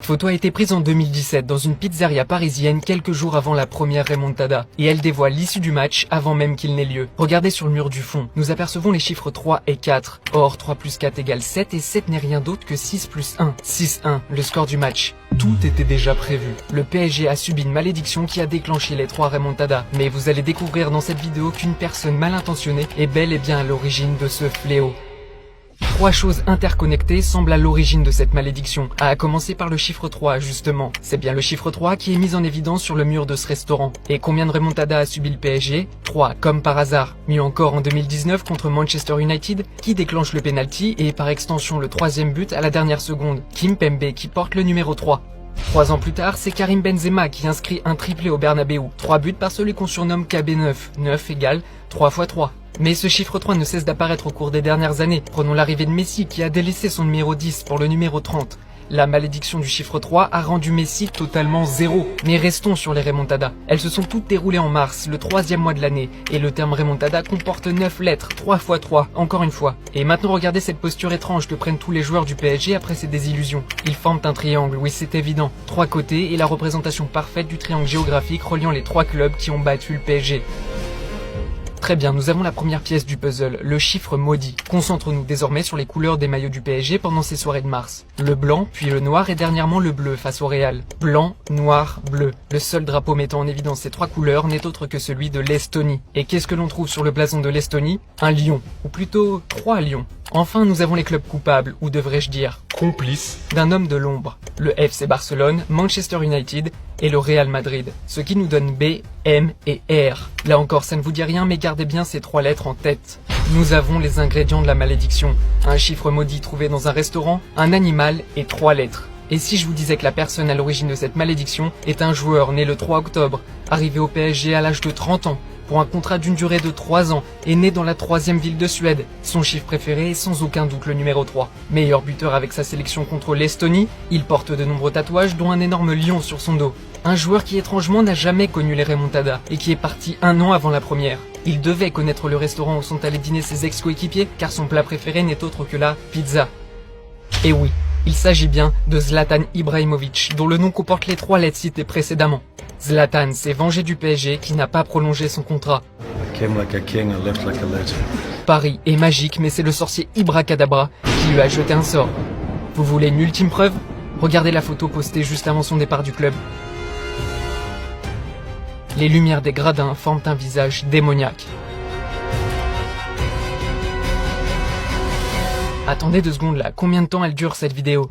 Photo a été prise en 2017 dans une pizzeria parisienne quelques jours avant la première remontada et elle dévoile l'issue du match avant même qu'il n'ait lieu. Regardez sur le mur du fond, nous apercevons les chiffres 3 et 4. Or 3 plus 4 égale 7 et 7 n'est rien d'autre que 6 plus 1. 6-1, le score du match. Tout était déjà prévu. Le PSG a subi une malédiction qui a déclenché les 3 remontadas. Mais vous allez découvrir dans cette vidéo qu'une personne mal intentionnée est bel et bien à l'origine de ce fléau. 3 choses interconnectées semblent à l'origine de cette malédiction, à commencer par le chiffre 3 justement. C'est bien le chiffre 3 qui est mis en évidence sur le mur de ce restaurant. Et combien de remontadas a subi le PSG? 3, comme par hasard. Mieux encore en 2019 contre Manchester United, qui déclenche le penalty et par extension le 3e but à la dernière seconde. Kimpembe qui porte le numéro 3. 3 ans plus tard, c'est Karim Benzema qui inscrit un triplé au Bernabeu. 3 buts par celui qu'on surnomme KB9. 9 égale 3 x 3. Mais ce chiffre 3 ne cesse d'apparaître au cours des dernières années. Prenons l'arrivée de Messi qui a délaissé son numéro 10 pour le numéro 30. La malédiction du chiffre 3 a rendu Messi totalement zéro. Mais restons sur les remontadas. Elles se sont toutes déroulées en mars, le 3e mois de l'année. Et le terme remontada comporte 9 lettres, 3 x 3, encore une fois. Et maintenant regardez cette posture étrange que prennent tous les joueurs du PSG après ces désillusions. Ils forment un triangle, oui c'est évident. 3 côtés et la représentation parfaite du triangle géographique reliant les 3 clubs qui ont battu le PSG. Très bien, nous avons la première pièce du puzzle, le chiffre maudit. Concentrons-nous désormais sur les couleurs des maillots du PSG pendant ces soirées de mars. Le blanc, puis le noir et dernièrement le bleu face au Real. Blanc, noir, bleu. Le seul drapeau mettant en évidence ces 3 couleurs n'est autre que celui de l'Estonie. Et qu'est-ce que l'on trouve sur le blason de l'Estonie? Un lion, ou plutôt 3 lions. Enfin, nous avons les clubs coupables, ou devrais-je dire complices, d'un homme de l'ombre. Le FC Barcelone, Manchester United et le Real Madrid. Ce qui nous donne B, M et R. Là encore, ça ne vous dit rien, mais gardez bien ces 3 lettres en tête. Nous avons les ingrédients de la malédiction. Un chiffre maudit trouvé dans un restaurant, un animal et 3 lettres. Et si je vous disais que la personne à l'origine de cette malédiction est un joueur né le 3 octobre, arrivé au PSG à l'âge de 30 ans, pour un contrat d'une durée de 3 ans, et né dans la 3e ville de Suède. Son chiffre préféré est sans aucun doute le numéro 3. Meilleur buteur avec sa sélection contre l'Estonie, il porte de nombreux tatouages dont un énorme lion sur son dos. Un joueur qui étrangement n'a jamais connu les remontadas, et qui est parti 1 an avant la première. Il devait connaître le restaurant où sont allés dîner ses ex-coéquipiers, car son plat préféré n'est autre que la pizza. Et oui, il s'agit bien de Zlatan Ibrahimovic, dont le nom comporte les 3 lettres citées précédemment. Zlatan s'est vengé du PSG qui n'a pas prolongé son contrat. Paris est magique, mais c'est le sorcier Ibracadabra qui lui a jeté un sort. Vous voulez une ultime preuve? Regardez la photo postée juste avant son départ du club. Les lumières des gradins forment un visage démoniaque. Attendez 2 secondes là, combien de temps elle dure cette vidéo?